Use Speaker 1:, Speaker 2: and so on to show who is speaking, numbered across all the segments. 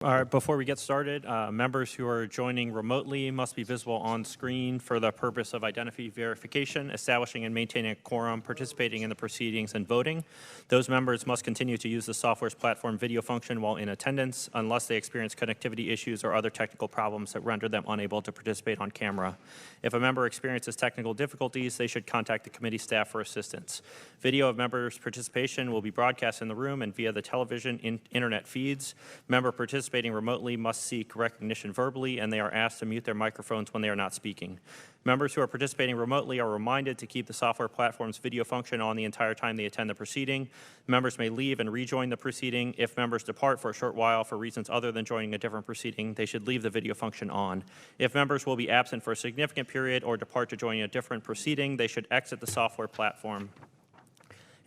Speaker 1: All right, before we get started, members who are joining remotely must be visible on screen for the purpose of identity verification, establishing and maintaining a quorum, participating in the proceedings, and voting. Those members must continue to use the software's platform video function while in attendance, unless they experience connectivity issues or other technical problems that render them unable to participate on camera. If a member experiences technical difficulties, they should contact the committee staff for assistance. Video of members' participation will be broadcast in the room and via the television internet feeds. Member participating remotely must seek recognition verbally, and they are asked to mute their microphones when they are not speaking. Members who are participating remotely are reminded to keep the software platform's video function on the entire time they attend the proceeding. Members may leave and rejoin the proceeding. If members depart for a short while for reasons other than joining a different proceeding, they should leave the video function on. If members will be absent for a significant period or depart to join a different proceeding, they should exit the software platform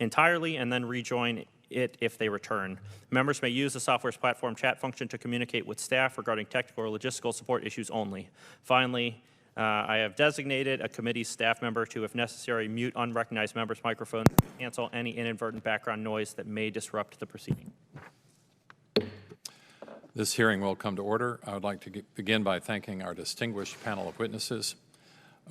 Speaker 1: entirely and then rejoin it if they return. Members may use the software's platform chat function to communicate with staff regarding technical or logistical support issues only. Finally, I have designated a committee staff member to, if necessary, mute unrecognized members' microphones and cancel any inadvertent background noise that may disrupt the proceeding.
Speaker 2: This hearing will come to order. I would like to begin by thanking our distinguished panel of witnesses.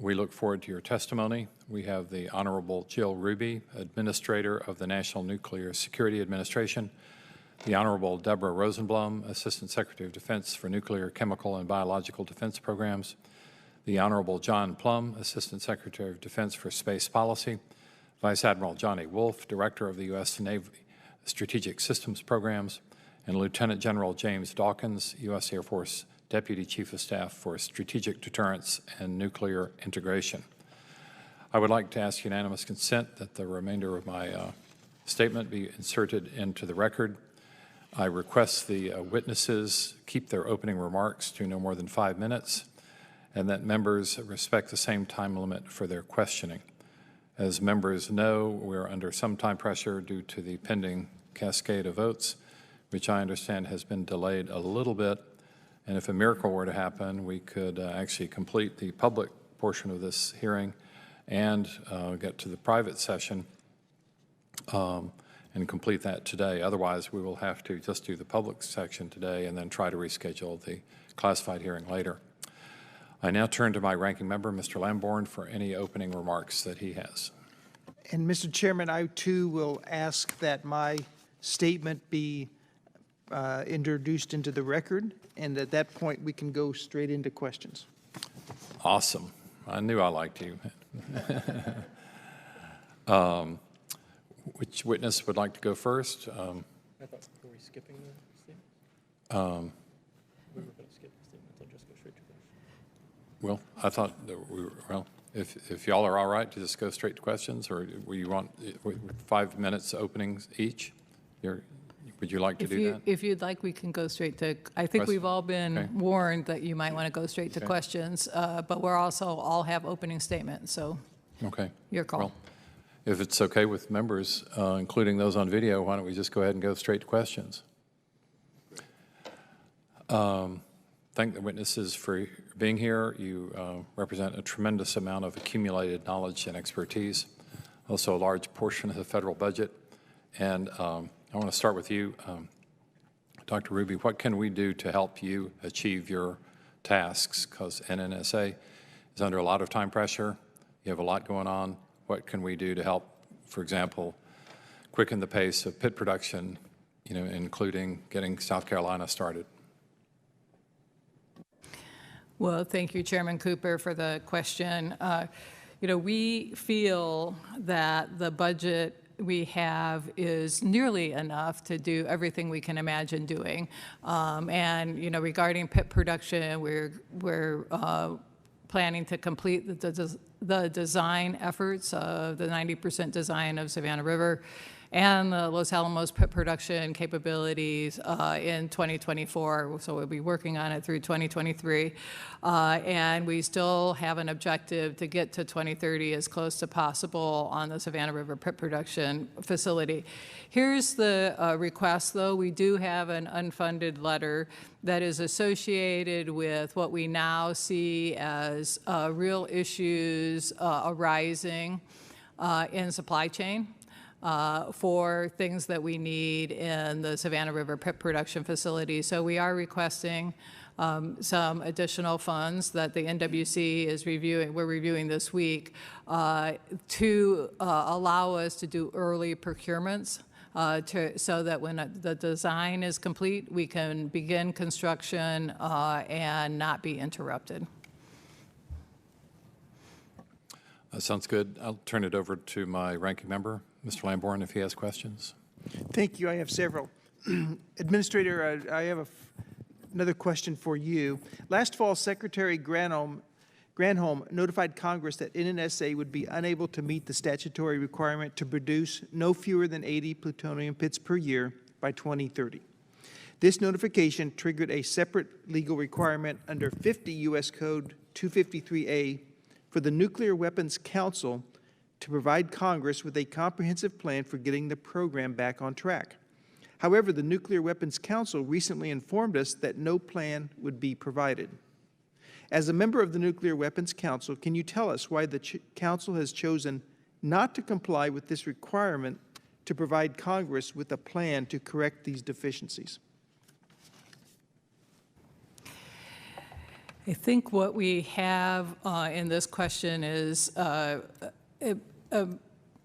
Speaker 2: We look forward to your testimony. We have the Honorable Jill Hruby, Administrator of the National Nuclear Security Administration, the Honorable Deborah Rosenblum, Assistant Secretary of Defense for Nuclear, Chemical, and Biological Defense Programs, the Honorable John Plumb, Assistant Secretary of Defense for Space Policy, Vice Admiral Johnny Wolfe, Director of the U.S. Navy Strategic Systems Programs, and Lieutenant General James Dawkins, U.S. Air Force Deputy Chief of Staff for Strategic Deterrence and Nuclear Integration. I would like to ask unanimous consent that the remainder of my statement be inserted into the record. I request the witnesses keep their opening remarks to no more than 5 minutes, and that members respect the same time limit for their questioning. As members know, we're under some time pressure due to the pending cascade of votes, which I understand has been delayed a little bit. And if a miracle were to happen, we could actually complete the public portion of this hearing and get to the private session and complete that today. Otherwise, we will have to just do the public section today and then try to reschedule the classified hearing later. I now turn to my ranking member, Mr. Lamborn, for any opening remarks that he has.
Speaker 3: And Mr. Chairman, I too will ask that my statement be introduced into the record, and at that point we can go straight into questions.
Speaker 2: Awesome. I knew I liked you. Which witness would like to go first?
Speaker 1: I thought, were we skipping the statement? We were going to skip the statement and just go straight to questions.
Speaker 2: Well, I thought that we were, well, if y'all are all right to just go straight to questions, or do you want 5 minutes openings each? Would you like to do that?
Speaker 4: If you'd like, we can go straight to, I think we've all been warned that you might want to go straight to questions, but we're also all have opening statements, so your call.
Speaker 2: Well, if it's okay with members, including those on video, why don't we just go ahead and go straight to questions? Thank the witnesses for being here. You represent a tremendous amount of accumulated knowledge and expertise, also a large portion of the federal budget, and I want to start with you, Dr. Hruby. What can we do to help you achieve your tasks? Because NNSA is under a lot of time pressure. You have a lot going on. What can we do to help, for example, quicken the pace of pit production, including getting South Carolina started?
Speaker 4: Well, thank you, Chairman Cooper, for the question. We feel that the budget we have is nearly enough to do everything we can imagine doing. Regarding pit production, we're planning to complete the design efforts of the 90% design of Savannah River and the Los Alamos pit production capabilities in 2024. So we'll be working on it through 2023. And we still have an objective to get to 2030 as close as possible on the Savannah River pit production facility. Here's the request, though. We do have an unfunded letter that is associated with what we now see as real issues arising in supply chain. for things that we need in the Savannah River pit production facility. So we are requesting some additional funds that the NWC is reviewing, we're reviewing this week, to allow us to do early procurements so that when the design is complete, we can begin construction and not be interrupted.
Speaker 2: Sounds good. I'll turn it over to my ranking member, Mr. Lamborn, if he has questions.
Speaker 3: Thank you. I have several. Administrator, I have another question for you. Last fall, Secretary Granholm notified Congress that NNSA would be unable to meet the statutory requirement to produce no fewer than 80 plutonium pits per year by 2030. This notification triggered a separate legal requirement under 50 U.S. Code 253A for the Nuclear Weapons Council to provide Congress with a comprehensive plan for getting the program back on track. However, the Nuclear Weapons Council recently informed us that no plan would be provided. As a member of the Nuclear Weapons Council, can you tell us why the Council has chosen not to comply with this requirement to provide Congress with a plan to correct these deficiencies?
Speaker 4: I think what we have in this question is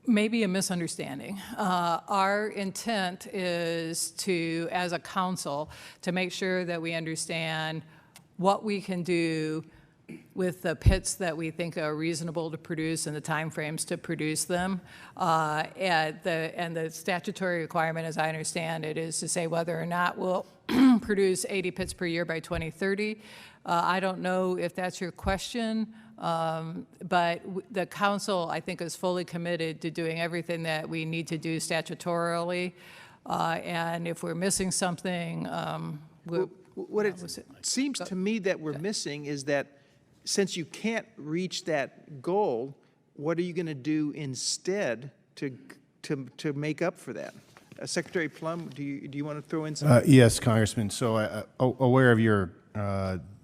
Speaker 4: maybe a misunderstanding. Our intent is to, as a council, to make sure that we understand what we can do with the pits that we think are reasonable to produce and the timeframes to produce them. And the statutory requirement, as I understand it, is to say whether or not we'll produce 80 pits per year by 2030. I don't know if that's your question, but the council, I think, is fully committed to doing everything that we need to do statutorily. And if we're missing something,
Speaker 3: what it seems to me that we're missing is that since you can't reach that goal, what are you going to do instead to make up for that? Secretary Plumb, do you want to throw in something?
Speaker 5: Yes, Congressman. So aware of your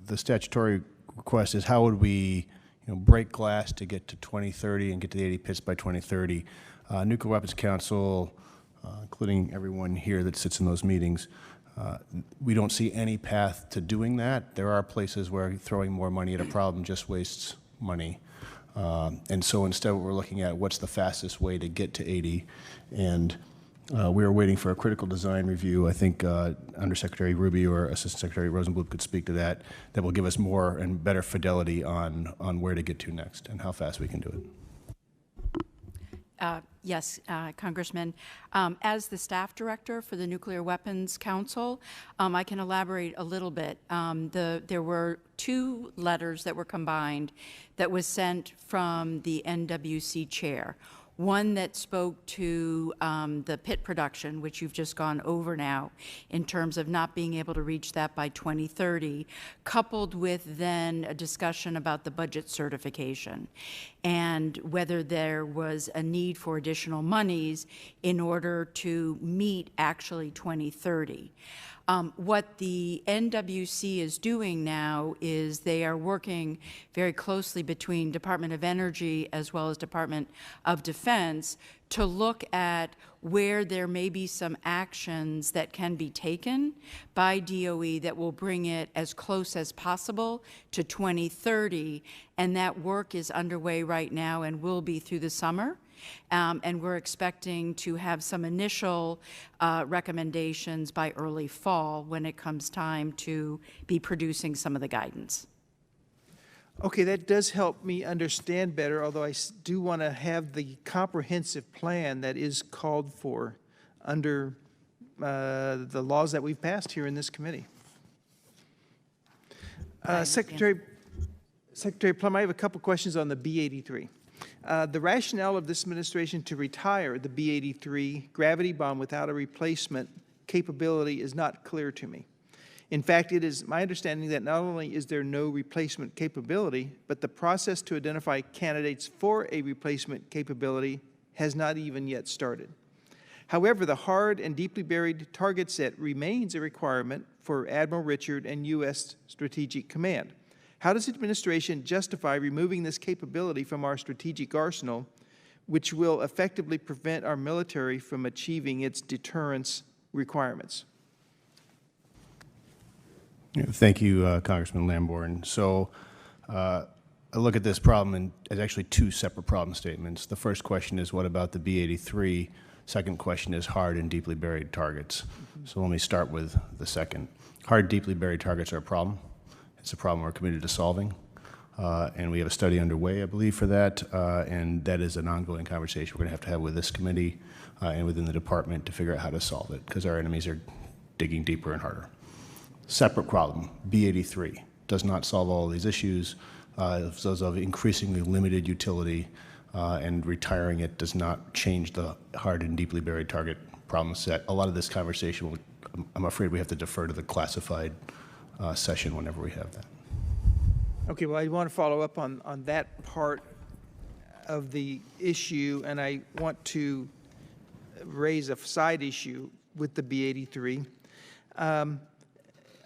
Speaker 5: the statutory request is how would we break glass to get to 2030 and get to the 80 pits by 2030. Nuclear Weapons Council, including everyone here that sits in those meetings, we don't see any path to doing that. There are places where throwing more money at a problem just wastes money. And so instead we're looking at what's the fastest way to get to 80. And we are waiting for a critical design review. I think Undersecretary Hruby or Assistant Secretary Rosenblum could speak to that. That will give us more and better fidelity on where to get to next and how fast we can do it.
Speaker 6: Yes, Congressman. As the staff director for the Nuclear Weapons Council, I can elaborate a little bit. There were 2 letters that were combined that was sent from the NWC chair. One that spoke to the pit production, which you've just gone over now, in terms of not being able to reach that by 2030, coupled with then a discussion about the budget certification and whether there was a need for additional monies in order to meet actually 2030. What the NWC is doing now is they are working very closely between Department of Energy as well as Department of Defense to look at where there may be some actions that can be taken by DOE that will bring it as close as possible to 2030. And that work is underway right now and will be through the summer. And we're expecting to have some initial recommendations by early fall when it comes time to be producing some of the guidance.
Speaker 3: Okay, that does help me understand better, although I do want to have the comprehensive plan that is called for under the laws that we've passed here in this committee. Secretary Plumb, I have a couple questions on the B-83. The rationale of this administration to retire the B-83 gravity bomb without a replacement capability is not clear to me. In fact, it is my understanding that not only is there no replacement capability, but the process to identify candidates for a replacement capability has not even yet started. However, the hard and deeply buried target set remains a requirement for Admiral Richard and U.S. Strategic Command. How does the administration justify removing this capability from our strategic arsenal which will effectively prevent our military from achieving its deterrence requirements?
Speaker 5: Thank you, Congressman Lamborn. So I look at this problem as actually two separate problem statements. The first question is, what about the B-83? Second question is hard and deeply buried targets. So let me start with the second. Hard, deeply buried targets are a problem. It's a problem we're committed to solving. And we have a study underway, I believe, for that. And that is an ongoing conversation we're going to have with this committee and within the department to figure out how to solve it, because our enemies are digging deeper and harder. Separate problem, B-83 does not solve all of these issues. Those of increasingly limited utility, and retiring it does not change the hard and deeply buried target problem set. A lot of this conversation, I'm afraid we have to defer to the classified session whenever we have that.
Speaker 3: Okay, well, I want to follow up on that part of the issue, and I want to raise a side issue with the B-83.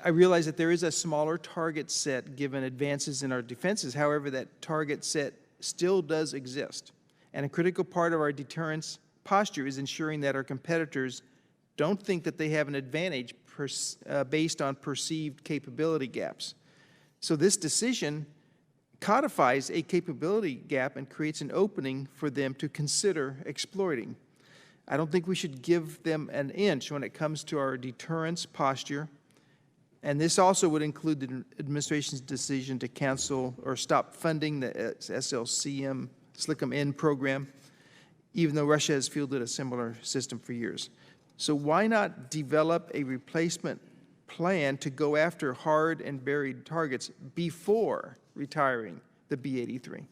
Speaker 3: I realize that there is a smaller target set given advances in our defenses. However, that target set still does exist. And a critical part of our deterrence posture is ensuring that our competitors don't think that they have an advantage based on perceived capability gaps. So this decision codifies a capability gap and creates an opening for them to consider exploiting. I don't think we should give them an inch when it comes to our deterrence posture. And this also would include the administration's decision to cancel or stop funding the SLCM SLCM-N program, even though Russia has fielded a similar system for years. So why not develop a replacement plan to go after hard and buried targets before retiring the B-83?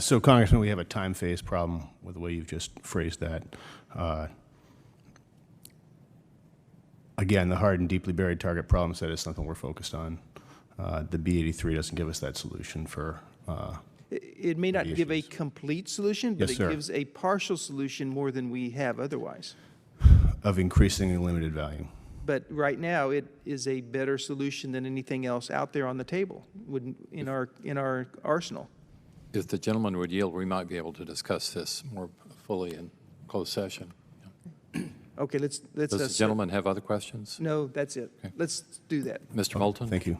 Speaker 5: So, Congressman, we have a time phase problem with the way you've just phrased that. Again, the hard and deeply buried target problem set is something we're focused on. The B-83 doesn't give us that solution for
Speaker 3: it may not give a complete solution, but
Speaker 5: Yes,
Speaker 3: it
Speaker 5: sir.
Speaker 3: gives a partial solution more than we have otherwise.
Speaker 5: of increasingly limited value.
Speaker 3: But right now, it is a better solution than anything else out there on the table in our arsenal.
Speaker 2: If the gentleman would yield, we might be able to discuss this more fully in closed session.
Speaker 3: Okay, let's.
Speaker 2: Does the gentleman have other questions?
Speaker 3: No, that's it.
Speaker 2: Okay.
Speaker 3: Let's do that.
Speaker 2: Mr. Moulton?
Speaker 5: Thank you.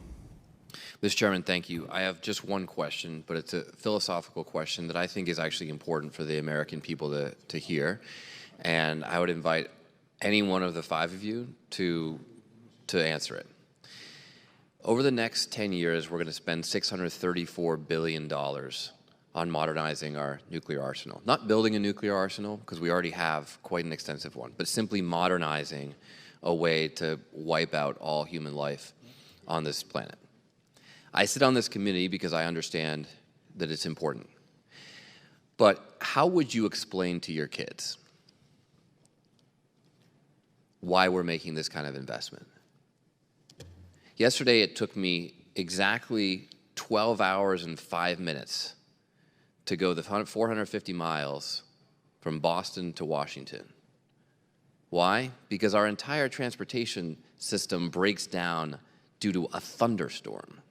Speaker 7: Mr. Chairman, thank you. I have just one question, but it's a philosophical question that I think is actually important for the American people to hear. And I would invite any one of the five of you to answer it. Over the next 10 years, we're going to spend $634 billion on modernizing our nuclear arsenal. Not building a nuclear arsenal, because we already have quite an extensive one, but simply modernizing a way to wipe out all human life on this planet. I sit on this committee because I understand that it's important. But how would you explain to your kids why we're making this kind of investment? Yesterday, it took me exactly 12 hours and 5 minutes to go the 450 miles from Boston to Washington. Why? Because our entire transportation system breaks down due to a thunderstorm.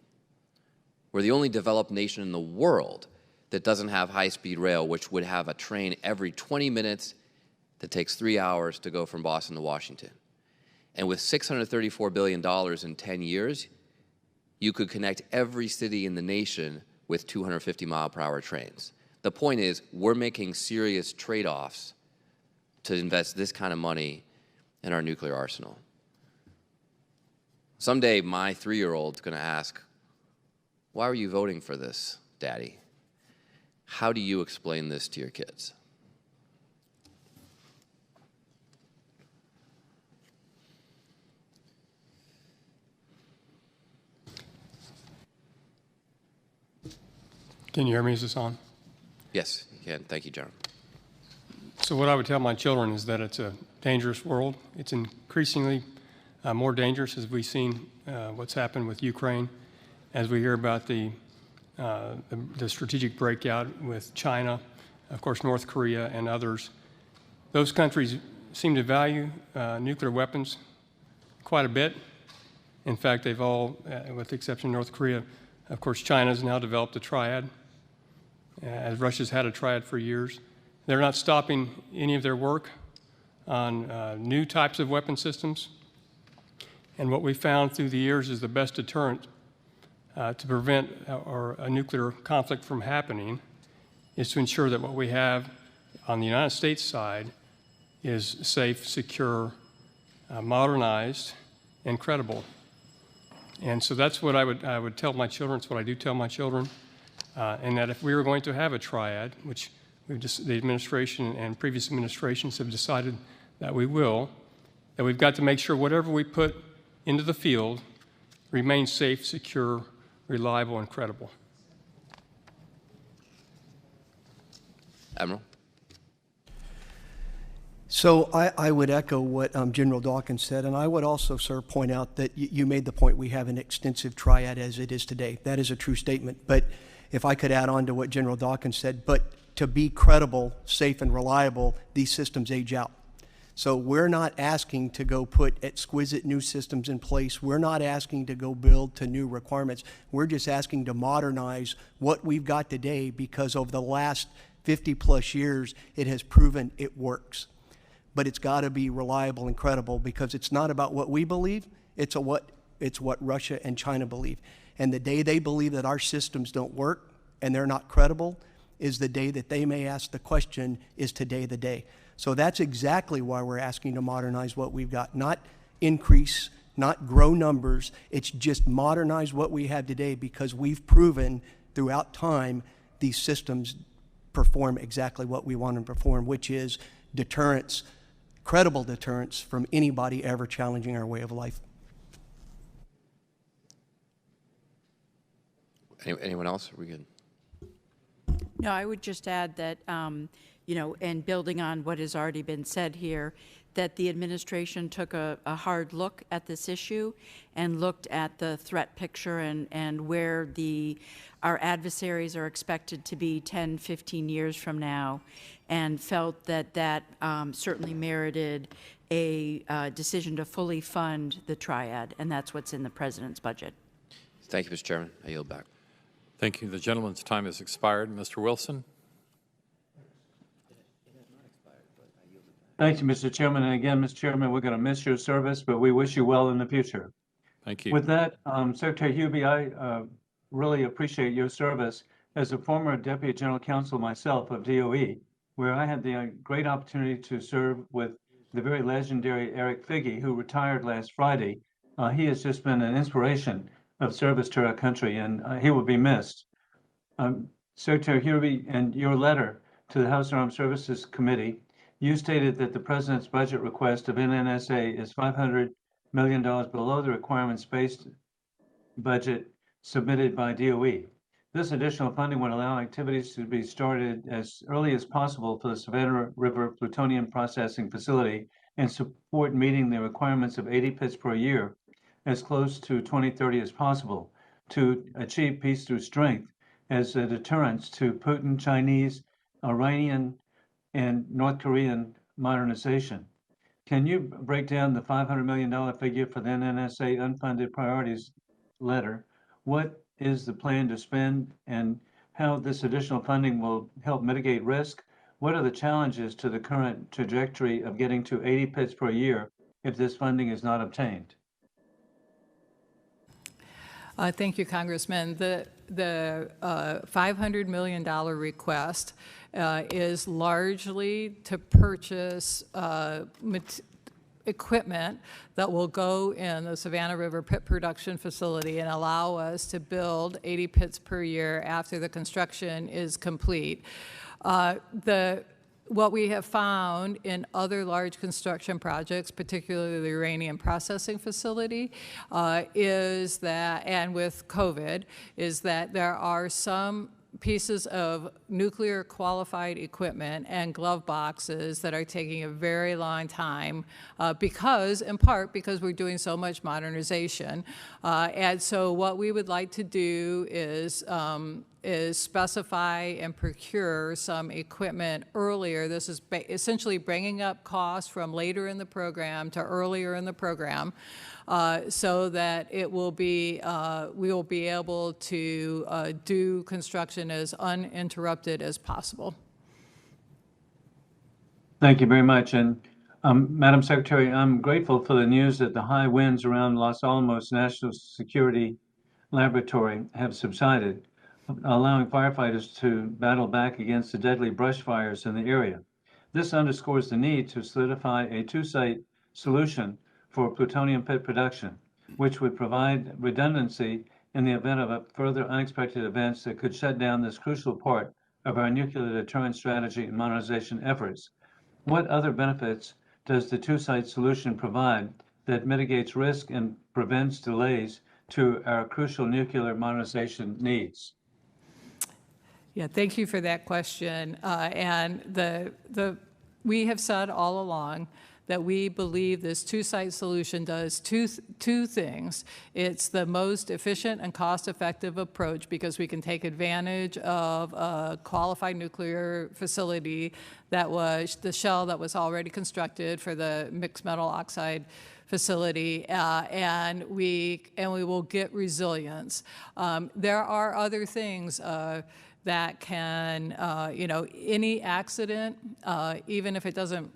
Speaker 7: We're the only developed nation in the world that doesn't have high-speed rail, which would have a train every 20 minutes that takes 3 hours to go from Boston to Washington. And with $634 billion in 10 years, you could connect every city in the nation with 250-mile-per-hour trains. The point is, we're making serious trade-offs to invest this kind of money in our nuclear arsenal. Someday, my 3-year-old's going to ask, why are you voting for this, Daddy? How do you explain this to your kids?
Speaker 8: Can you hear me? Is this on?
Speaker 7: Yes, you can. Thank you, John.
Speaker 8: So what I would tell my children is that it's a dangerous world. It's increasingly more dangerous as we've seen what's happened with Ukraine, as we hear about the strategic breakout with China, of course, North Korea and others. Those countries seem to value nuclear weapons quite a bit. In fact, they've all, with the exception of North Korea, Of course, China's now developed a triad, as Russia's had a triad for years. They're not stopping any of their work on new types of weapon systems. And what we found through the years is the best deterrent to prevent a nuclear conflict from happening is to ensure that what we have on the United States side is safe, secure, modernized, and credible. And so that's what I would tell my children. It's what I do tell my children. And that if we were going to have a triad, which the administration and previous administrations have decided that we will, that we've got to make sure whatever we put into the field remains safe, secure, reliable, and credible.
Speaker 7: Admiral?
Speaker 9: So I would echo what General Dawkins said, and I would also, sir, point out that you made the point we have an extensive triad as it is today. That is a true statement. But if I could add on to what General Dawkins said, but to be credible, safe, and reliable, these systems age out. So we're not asking to go put exquisite new systems in place. We're not asking to go build to new requirements. We're just asking to modernize what we've got today because over the last 50 plus years, it has proven it works. But it's got to be reliable and credible because it's not about what we believe, it's what Russia and China believe. And the day they believe that our systems don't work and they're not credible is the day that they may ask the question, is today the day? So that's exactly why we're asking to modernize what we've got, not increase, not grow numbers. It's just modernize what we have today because we've proven throughout time these systems perform exactly what we want them to perform, which is deterrence, credible deterrence from anybody ever challenging our way of life.
Speaker 7: Anyone else? Are we good?
Speaker 6: No, I would just add that, you know, and building on what has already been said here, that the administration took a hard look at this issue and looked at the threat picture and where our adversaries are expected to be 10, 15 years from now, and felt that certainly merited a decision to fully fund the triad, and that's what's in the President's budget.
Speaker 7: Thank you, Mr. Chairman. I yield back.
Speaker 2: Thank you. The gentleman's time has expired. Mr. Wilson.
Speaker 10: Thank you, Mr. Chairman. And again, Mr. Chairman, we're going to miss your service, but we wish you well in the future.
Speaker 2: Thank you.
Speaker 10: With that, Secretary Hruby, I really appreciate your service as a former Deputy General Counsel myself of DOE, where I had the great opportunity to serve with the very legendary Eric Figge, who retired last Friday. He has just been an inspiration of service to our country, and he will be missed. Secretary Hruby, in your letter to the House Armed Services Committee, you stated that the President's budget request of NNSA is $500 million below the requirements-based budget submitted by DOE. This additional funding would allow activities to be started as early as possible for the Savannah River Plutonium Processing Facility and support meeting the requirements of 80 pits per year as close to 2030 as possible to achieve peace through strength as a deterrence to Putin, Chinese, Iranian, and North Korean modernization. Can you break down the $500 million figure for the NNSA unfunded priorities letter? What is the plan to spend and how this additional funding will help mitigate risk? What are the challenges to the current trajectory of getting to 80 pits per year if this funding is not obtained?
Speaker 4: Thank you, Congressman. The $500 million request is largely to purchase equipment that will go in the Savannah River pit production facility and allow us to build 80 pits per year after the construction is complete. What we have found in other large construction projects, particularly the uranium processing facility, is that, and with COVID, is that there are some pieces of nuclear qualified equipment and glove boxes that are taking a very long time in part because we're doing so much modernization. And so what we would like to do is is specify and procure some equipment earlier. This is essentially bringing up costs from later in the program to earlier in the program, so that it will be, we will be able to do construction as uninterrupted as possible.
Speaker 10: Thank you very much. And Madam Secretary, I'm grateful for the news that the high winds around Los Alamos National Security Laboratory have subsided, allowing firefighters to battle back against the deadly brush fires in the area. This underscores the need to solidify a two-site solution for plutonium pit production, which would provide redundancy in the event of further unexpected events that could shut down this crucial part of our nuclear deterrence strategy and modernization efforts. What other benefits does the two-site solution provide that mitigates risk and prevents delays to our crucial nuclear modernization needs?
Speaker 4: Yeah, thank you for that question. And we have said all along that we believe this two-site solution does two things. It's the most efficient and cost-effective approach because we can take advantage of a qualified nuclear facility that was the shell that was already constructed for the mixed metal oxide facility, and we will get resilience. There are other things that can, any accident, even if it doesn't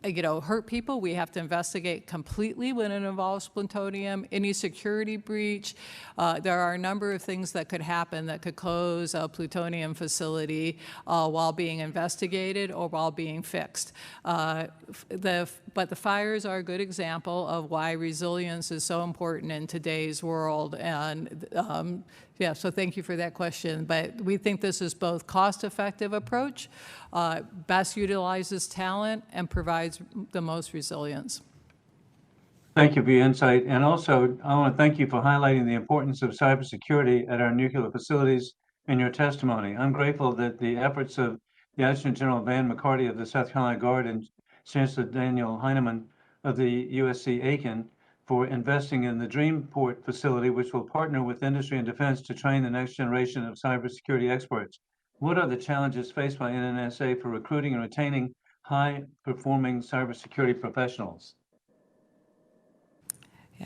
Speaker 4: hurt people, we have to investigate completely when it involves plutonium. Any security breach, there are a number of things that could happen that could close a plutonium facility while being investigated or while being fixed. But the fires are a good example of why resilience is so important in today's world. And yeah, so thank you for that question. But we think this is both cost-effective approach, best utilizes talent, and provides the most resilience.
Speaker 10: Thank you for your insight. And also, I want to thank you for highlighting the importance of cybersecurity at our nuclear facilities in your testimony. I'm grateful that the efforts of the Adjutant General Van McCarty of the South Carolina Guard and Chancellor Daniel Heineman of the USC Aiken for investing in the Dreamport facility, which will partner with industry and defense to train the next generation of cybersecurity experts. What are the challenges faced by NNSA for recruiting and retaining high-performing cybersecurity professionals?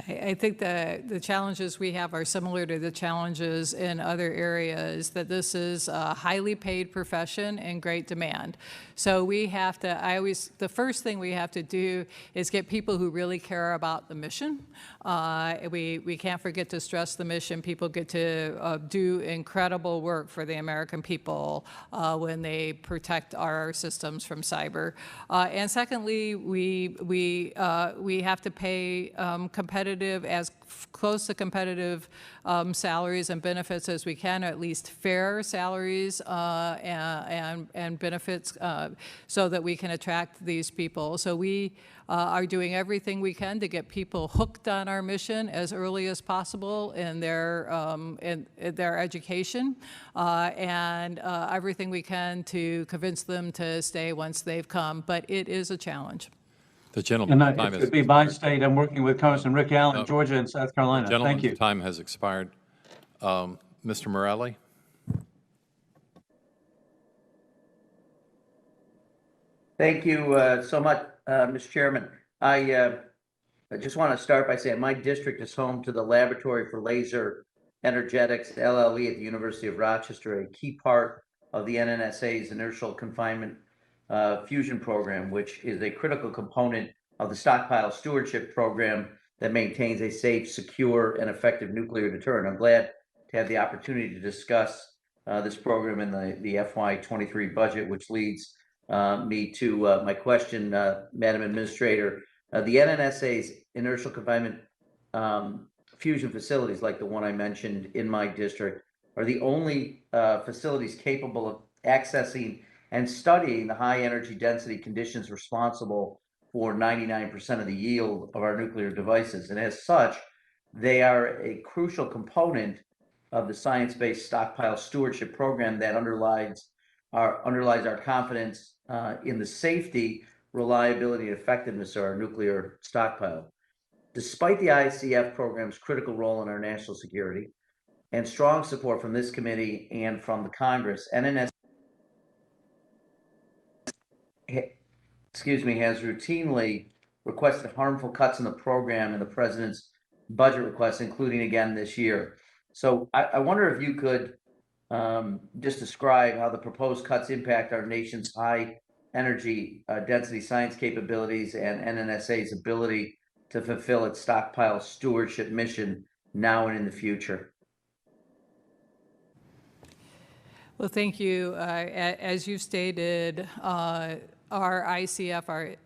Speaker 4: I think the challenges we have are similar to the challenges in other areas, that this is a highly paid profession in great demand. So we have to, the first thing we have to do is get people who really care about the mission. We can't forget to stress the mission. People get to do incredible work for the American people when they protect our systems from cyber. And secondly, we have to pay competitive, as close to competitive salaries and benefits as we can, or at least fair salaries and benefits, so that we can attract these people. So we are doing everything we can to get people hooked on our mission as early as possible in their education, and everything we can to convince them to stay once they've come. But it is a challenge.
Speaker 2: The gentleman's time
Speaker 10: is to be by state. I'm working with Congressman Rick Allen, Georgia and South Carolina. Thank you.
Speaker 2: Time has expired. Mr. Morelli.
Speaker 11: Thank you so much, Mr. Chairman. I just want to start by saying my district is home to the Laboratory for Laser Energetics, LLE, at the University of Rochester, a key part of the NNSA's inertial confinement fusion program, which is a critical component of the stockpile stewardship program that maintains a safe, secure, and effective nuclear deterrent. I'm glad to have the opportunity to discuss this program in the FY23 budget, which leads me to my question, Madam Administrator. The NNSA's inertial confinement fusion facilities, like the one I mentioned in my district, are the only facilities capable of accessing and studying the high energy density conditions responsible for 99% of the yield of our nuclear devices. And as such, they are a crucial component of the science-based stockpile stewardship program that underlies our confidence in the safety, reliability, and effectiveness of our nuclear stockpile. Despite the ICF program's critical role in our national security and strong support from this committee and from the Congress. NNSA has routinely requested harmful cuts in the program in the president's budget requests, including again this year. So I wonder if you could just describe how the proposed cuts impact our nation's high energy density science capabilities and NNSA's ability to fulfill its stockpile stewardship mission now and in the future.
Speaker 4: Well, thank you. As you stated, our ICF,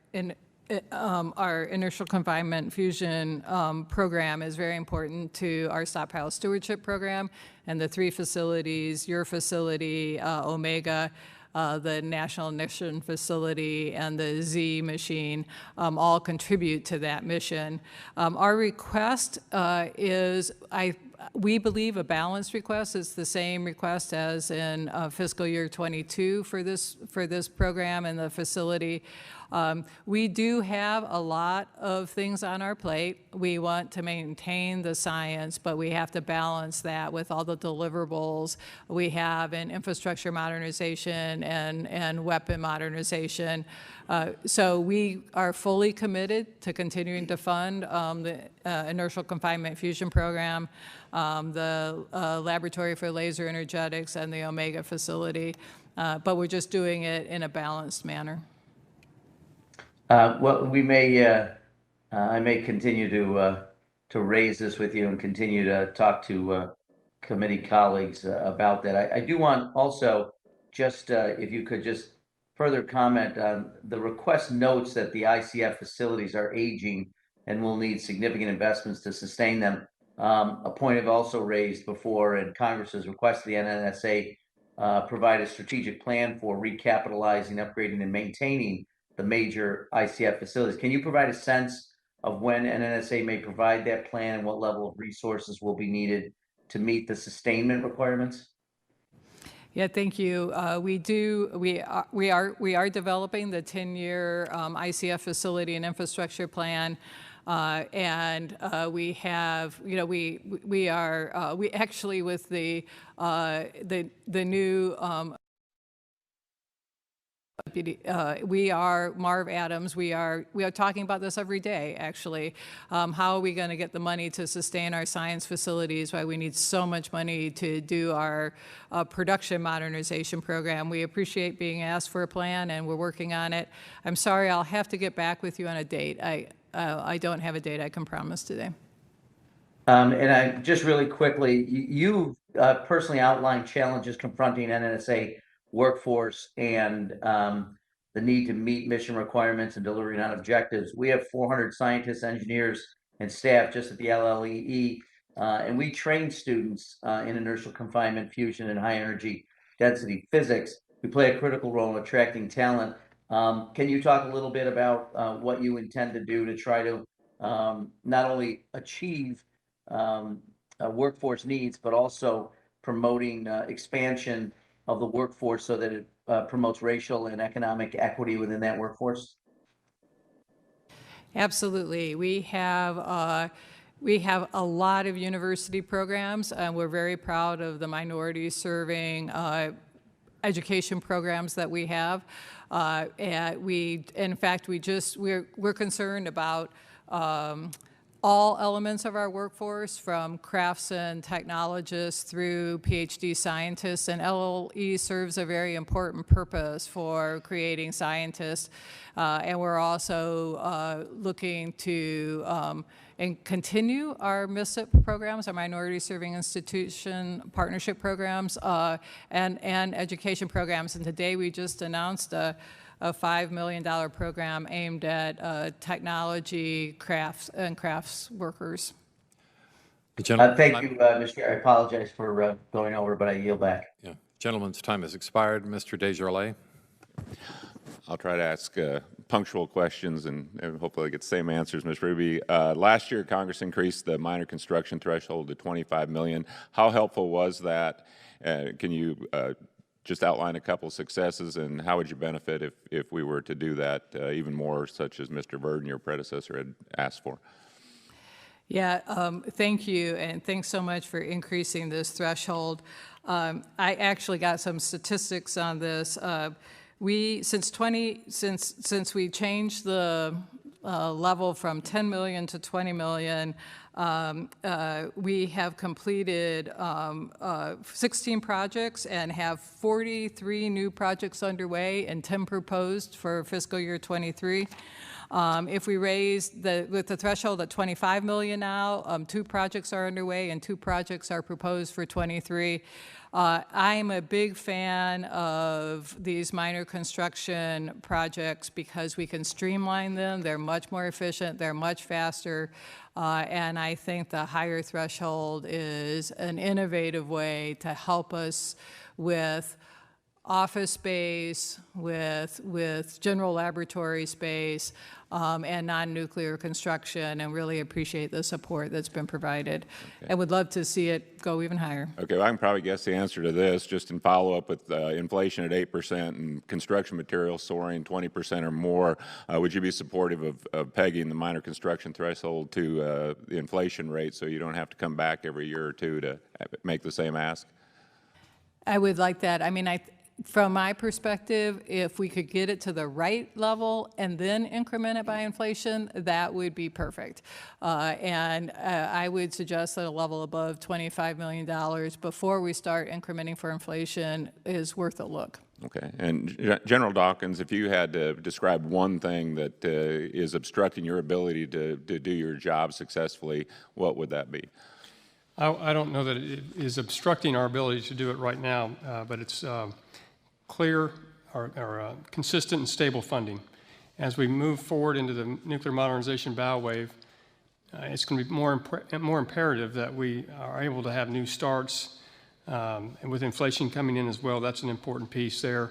Speaker 4: our inertial confinement fusion program is very important to our stockpile stewardship program, and the three facilities, your facility, Omega, the National Ignition Facility, and the Z machine all contribute to that mission. Our request is, we believe, a balanced request. It's the same request as in fiscal year 22 for this program and the facility. We do have a lot of things on our plate. We want to maintain the science, but we have to balance that with all the deliverables we have in infrastructure modernization and weapon modernization. So we are fully committed to continuing to fund the inertial confinement fusion program, the laboratory for laser energetics, and the Omega facility, but we're just doing it in a balanced manner.
Speaker 11: Well, we may, I may continue to raise this with you and continue to talk to committee colleagues about that. I do want also just if you could just further comment on the request notes that the ICF facilities are aging and will need significant investments to sustain them. A point I've also raised before, and Congress has requested the NNSA provide a strategic plan for recapitalizing, upgrading, and maintaining the major ICF facilities. Can you provide a sense of when NNSA may provide that plan and what level of resources will be needed to meet the sustainment requirements?
Speaker 4: Yeah, thank you. We are developing the 10-year ICF facility and infrastructure plan, and we have, you know, we actually with the new we are Marv Adams. We are talking about this every day, actually. How are we going to get the money to sustain our science facilities? Why we need so much money to do our production modernization program. We appreciate being asked for a plan, and we're working on it. I'm sorry, I'll have to get back with you on a date. I don't have a date I can promise today.
Speaker 11: And I just really quickly, you personally outlined challenges confronting NNSA workforce and the need to meet mission requirements and delivering on objectives. We have 400 scientists, engineers, and staff just at the LLEE, and we train students in inertial confinement, fusion, and high energy density physics. We play a critical role in attracting talent. Can you talk a little bit about what you intend to do to try to not only achieve workforce needs, but also promoting expansion of the workforce so that it promotes racial and economic equity within that workforce?
Speaker 4: Absolutely. We have a lot of university programs, and we're very proud of the minority serving education programs that we have. And in fact, we're concerned about all elements of our workforce, from crafts and technologists through PhD scientists, and LLE serves a very important purpose for creating scientists. And we're also looking to and continue our MISIP programs, our Minority Serving Institution Partnership programs, and education programs. And today we just announced a $5 million program aimed at technology, crafts workers.
Speaker 11: Thank you, Mr. Chair. I apologize for going over, but I yield back.
Speaker 2: Yeah. Gentleman's time has expired. Mr. Desjardins.
Speaker 12: I'll try to ask punctual questions and hopefully get the same answers, Ms. Hruby. Last year, Congress increased the minor construction threshold to $25 million. How helpful was that? Can you just outline a couple of successes, and how would you benefit if we were to do that even more, such as Mr. Verdon, your predecessor, had asked for?
Speaker 4: Yeah, thank you, and thanks so much for increasing this threshold. I actually got some statistics on this. Since we changed the level from 10 million to 20 million, we have completed 16 projects and have 43 new projects underway and 10 proposed for fiscal year 23. If we raise with the threshold at 25 million now, 2 projects are underway and 2 projects are proposed for 23. I'm a big fan of these minor construction projects because we can streamline them. They're much more efficient. They're much faster. And I think the higher threshold is an innovative way to help us with office space, with general laboratory space, and non-nuclear construction, and really appreciate the support that's been provided. Okay. And would love to see it go even higher. Okay,
Speaker 12: well, I can probably guess the answer to this, just in follow-up with inflation at 8% and construction materials soaring 20% or more. Would you be supportive of pegging the minor construction threshold to the inflation rate so you don't have to come back every year or two to make the same ask?
Speaker 4: I would like that. I mean, from my perspective, if we could get it to the right level and then increment it by inflation, that would be perfect. And I would suggest that a level above $25 million before we start incrementing for inflation is worth a look.
Speaker 12: Okay. And General Dawkins, if you had to describe one thing that is obstructing your ability to do your job successfully, what would that be?
Speaker 8: I don't know that it is obstructing our ability to do it right now, but it's clear or consistent and stable funding. As we move forward into the nuclear modernization bow wave, it's going to be more imperative that we are able to have new starts, and with inflation coming in as well, that's an important piece there.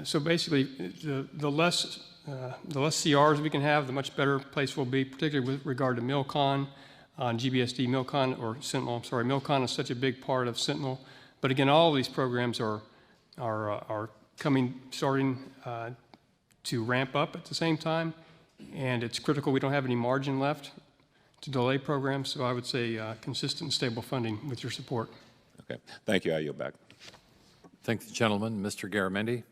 Speaker 8: So basically, the less CRs we can have, the much better place we'll be, particularly with regard to MILCON, GBSD, MILCON, or Sentinel. I'm sorry, MILCON is such a big part of Sentinel. But again, all of these programs are starting to ramp up at the same time, and it's critical we don't have any margin left to delay programs. So I would say consistent and stable funding with your support.
Speaker 12: Okay, thank you. I yield back.
Speaker 2: Thank the gentleman. Mr. Garamendi.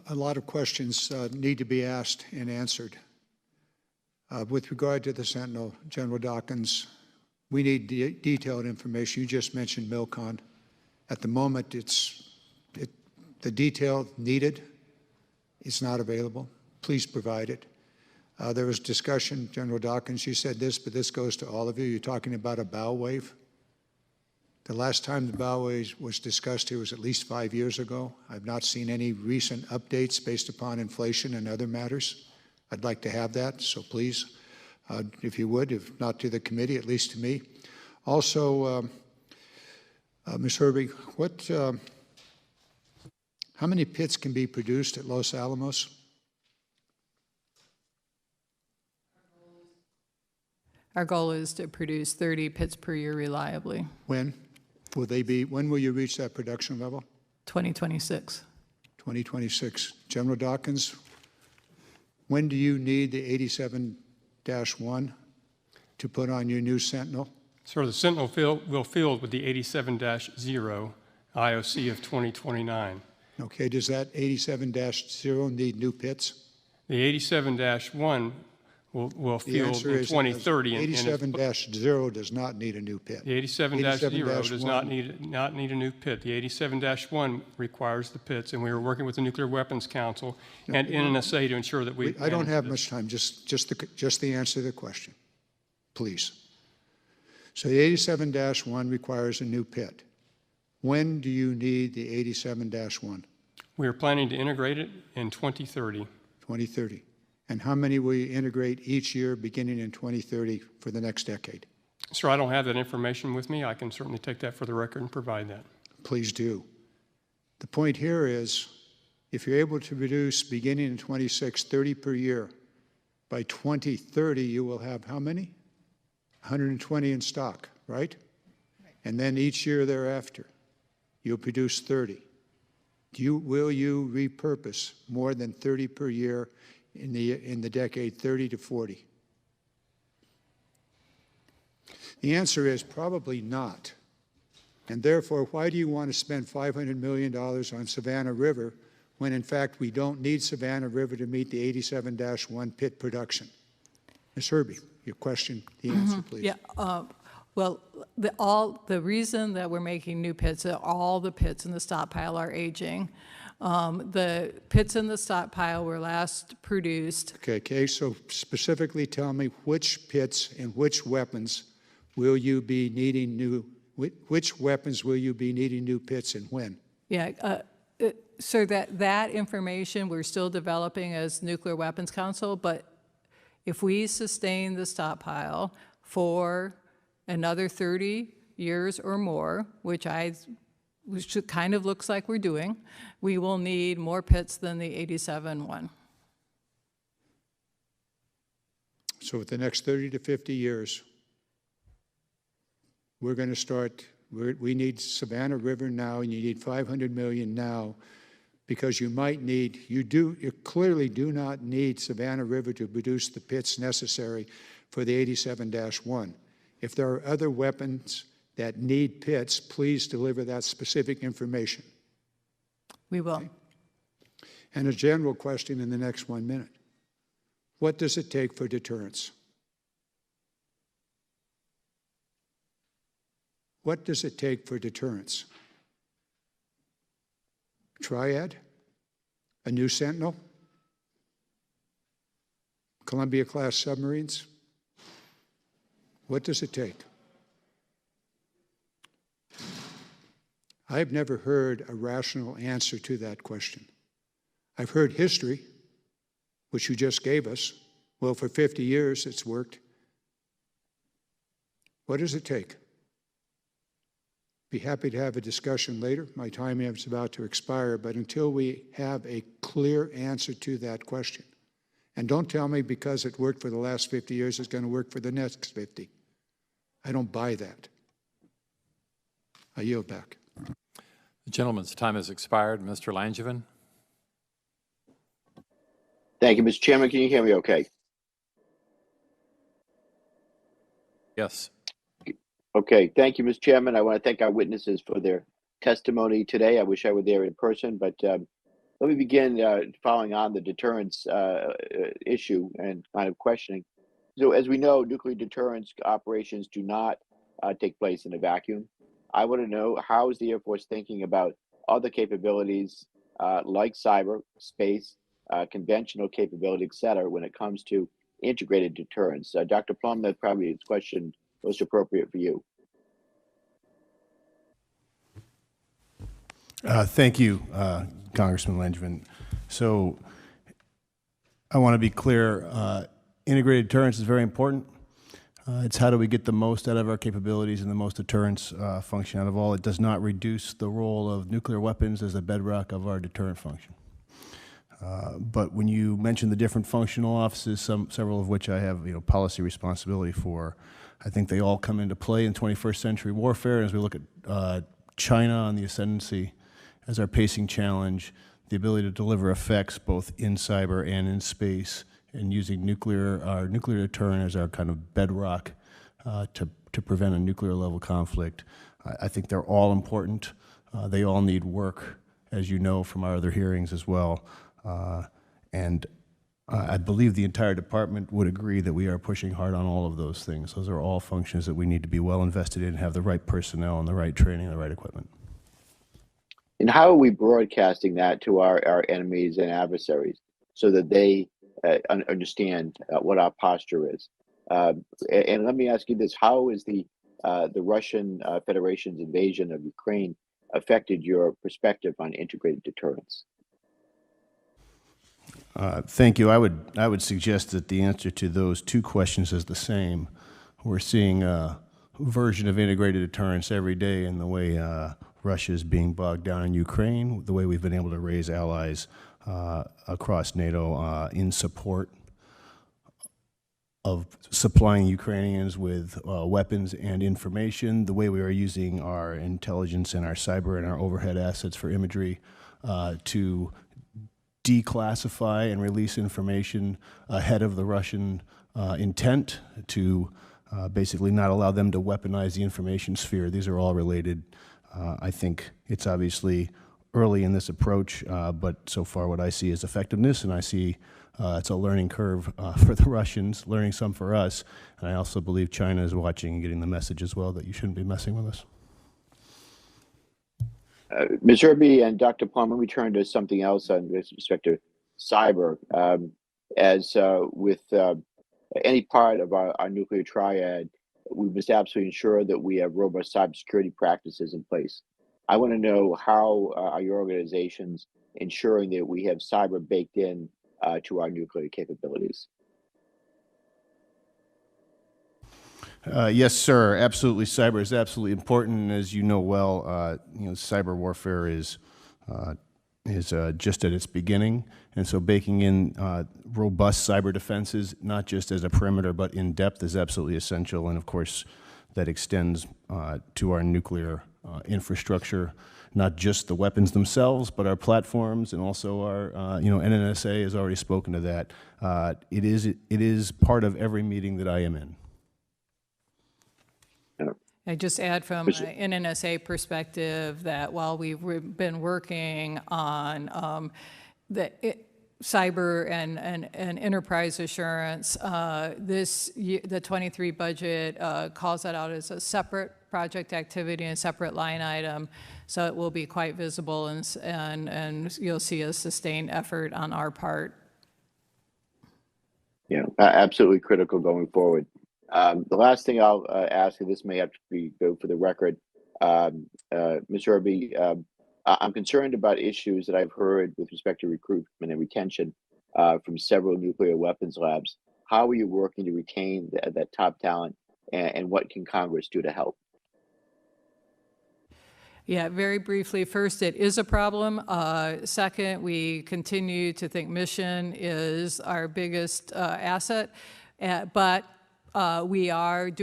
Speaker 13: A lot of questions need to be asked and answered. With regard to the Sentinel, General Dawkins, we need detailed information. You just mentioned MILCON. At the moment, the detail needed is not available. Please provide it. There was discussion, General Dawkins, you said this, but this goes to all of you. You're talking about a bow wave. The last time the bow wave was discussed here was at least 5 years ago. I've not seen any recent updates based upon inflation and other matters. I'd like to have that, so please, if you would, if not to the committee, at least to me. Also, Ms. Hruby, how many pits can be produced at Los Alamos?
Speaker 4: Our goal is to produce 30 pits per year reliably.
Speaker 13: When will you reach that production level?
Speaker 4: 2026.
Speaker 13: 2026. General Dawkins, when do you need the 87-1 to put on your new Sentinel?
Speaker 8: Sir, the Sentinel will field with the 87-0 IOC of 2029.
Speaker 13: Okay, does that 87-0 need new pits?
Speaker 8: The 87-1 will field in 2030.
Speaker 13: 87-0 does not need a new pit.
Speaker 8: The 87-0 does not need a new pit. The 87-1 requires the pits, and we are working with the Nuclear Weapons Council and NNSA to ensure that we.
Speaker 13: I don't have much time. Just the answer to the question, please. So the 87-1 requires a new pit. When do you need the 87-1?
Speaker 8: We are planning to integrate it in 2030. 2030.
Speaker 13: And how many will you integrate each year beginning in 2030 for the next decade?
Speaker 8: Sir, I don't have that information with me. I can certainly take that for the record and provide that.
Speaker 13: Please do. The point here is, if you're able to produce beginning in 26, 30 per year, by 2030 you will have how many? 120 in stock, right? And then each year thereafter, you'll produce 30. Will you repurpose more than 30 per year in the decade 30 to 40? The answer is probably not. And therefore, why do you want to spend $500 million on Savannah River when, in fact, we don't need Savannah River to meet the 87-1 pit production? Ms. Hruby, your question, the answer, please.
Speaker 4: Yeah. Well, the reason that we're making new pits, all the pits in the stockpile are aging. The pits in the stockpile were last produced.
Speaker 13: Okay, so specifically tell me which pits and which weapons will you be needing new, which weapons will you be needing new pits and when?
Speaker 4: Yeah, so that information we're still developing as Nuclear Weapons Council, but if we sustain the stockpile for another 30 years or more, which kind of looks like we're doing, we will need more pits than the 87-1.
Speaker 13: So with the next 30 to 50 years, we're going to start, we need Savannah River now, and you need $500 million now, because you might need, you clearly do not need Savannah River to produce the pits necessary for the 87-1. If there are other weapons that need pits, please deliver that specific information.
Speaker 4: We will.
Speaker 13: Okay? And a general question in the next 1 minute. What does it take for deterrence? What does it take for deterrence? Triad? A new Sentinel? Columbia-class submarines? What does it take? I've never heard a rational answer to that question. I've heard history, which you just gave us. Well, for 50 years it's worked. What does it take? Be happy to have a discussion later. My time is about to expire, but until we have a clear answer to that question, and don't tell me because it worked for the last 50 years it's going to work for the next 50. I don't buy that. I yield back.
Speaker 2: The gentleman's time has expired. Mr. Langevin.
Speaker 14: Thank you, Mr. Chairman. Can you hear me okay?
Speaker 2: Yes.
Speaker 14: Okay. Thank you, Mr. Chairman. I want to thank our witnesses for their testimony today. I wish I were there in person, but let me begin following on the deterrence issue and kind of questioning. So as we know, nuclear deterrence operations do not take place in a vacuum. I want to know, how is the Air Force thinking about other capabilities like cyber, space, conventional capability, et cetera, when it comes to integrated deterrence? Dr. Plumb, that's probably a question most appropriate for you.
Speaker 5: Thank you, Congressman Langevin. So I want to be clear, integrated deterrence is very important. It's how do we get the most out of our capabilities and the most deterrence function out of all. It does not reduce the role of nuclear weapons as a bedrock of our deterrent function. But when you mention the different functional offices, several of which I have policy responsibility for, I think they all come into play in 21st century warfare. As we look at China on the ascendancy as our pacing challenge, the ability to deliver effects both in cyber and in space, and using our nuclear deterrent as our kind of bedrock to prevent a nuclear level conflict. I think they're all important. They all need work, as you know from our other hearings as well. And I believe the entire department would agree that we are pushing hard on all of those things. Those are all functions that we need to be well invested in and have the right personnel and the right training and the right equipment.
Speaker 14: And how are we broadcasting that to our enemies and adversaries so that they understand what our posture is? And let me ask you this: how is the Russian Federation's invasion of Ukraine affected your perspective on integrated deterrence?
Speaker 5: Thank you. I would suggest that the answer to those two questions is the same. We're seeing a version of integrated deterrence every day in the way Russia is being bogged down in Ukraine, the way we've been able to raise allies across NATO in support of supplying Ukrainians with weapons and information, the way we are using our intelligence and our cyber and our overhead assets for imagery to declassify and release information ahead of the Russian intent to basically not allow them to weaponize the information sphere. These are all related. I think it's obviously early in this approach, but so far what I see is effectiveness, and I see it's a learning curve for the Russians, learning some for us, and I also believe China is watching and getting the message as well that you shouldn't be messing with us.
Speaker 14: Ms. Hruby and Dr. Plumb, let me turn to something else with respect to cyber. With any part of our nuclear triad, we must absolutely ensure that we have robust cybersecurity practices in place. I want to know how are your organizations ensuring that we have cyber baked in to our nuclear capabilities?
Speaker 5: Yes, sir. Absolutely, cyber is absolutely important. And as you know well, cyber warfare is just at its beginning, and so baking in robust cyber defenses, not just as a perimeter but in depth, is absolutely essential. And of course, that extends to our nuclear infrastructure, not just the weapons themselves, but our platforms, and also our, NNSA has already spoken to that. It is part of every meeting that I am in.
Speaker 4: I just add from an NNSA perspective that while we've been working on cyber and enterprise assurance, the 23 budget calls that out as a separate project activity and a separate line item, so it will be quite visible, and you'll see a sustained effort on our part.
Speaker 14: Yeah, absolutely critical going forward. The last thing I'll ask, and this may have to go for the record, Ms. Hruby, I'm concerned about issues that I've heard with respect to recruitment and retention from several nuclear weapons labs. How are you working to retain that top talent, and what can Congress do to help?
Speaker 4: Yeah, very briefly. First, it is a problem. Second, we continue to think mission is our biggest asset, but we offered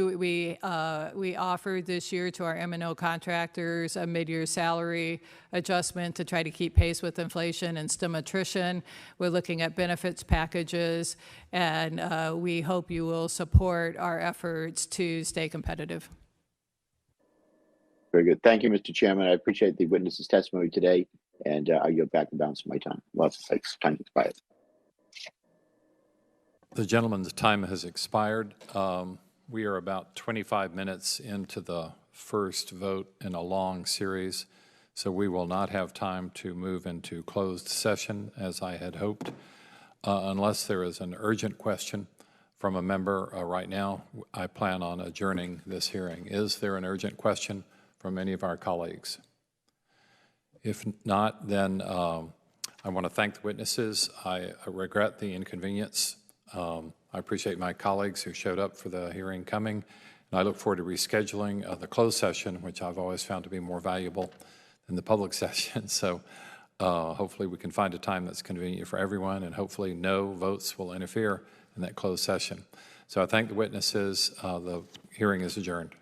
Speaker 4: this year to our M&O contractors a mid-year salary adjustment to try to keep pace with inflation and stem attrition. We're looking at benefits packages, and we hope you will support our efforts to stay competitive.
Speaker 14: Very good. Thank you, Mr. Chairman. I appreciate the witness's testimony today, and I yield back the balance of my time. Lots of time expired.
Speaker 2: The gentleman's time has expired. We are about 25 minutes into the first vote in a long series, so we will not have time to move into closed session as I had hoped, unless there is an urgent question from a member right now. I plan on adjourning this hearing. Is there an urgent question from any of our colleagues? If not, then I want to thank the witnesses. I regret the inconvenience. I appreciate my colleagues who showed up for the hearing coming, and I look forward to rescheduling the closed session, which I've always found to be more valuable than the public session. So hopefully we can find a time that's convenient for everyone, and hopefully no votes will interfere in that closed session. So I thank the witnesses. The hearing is adjourned.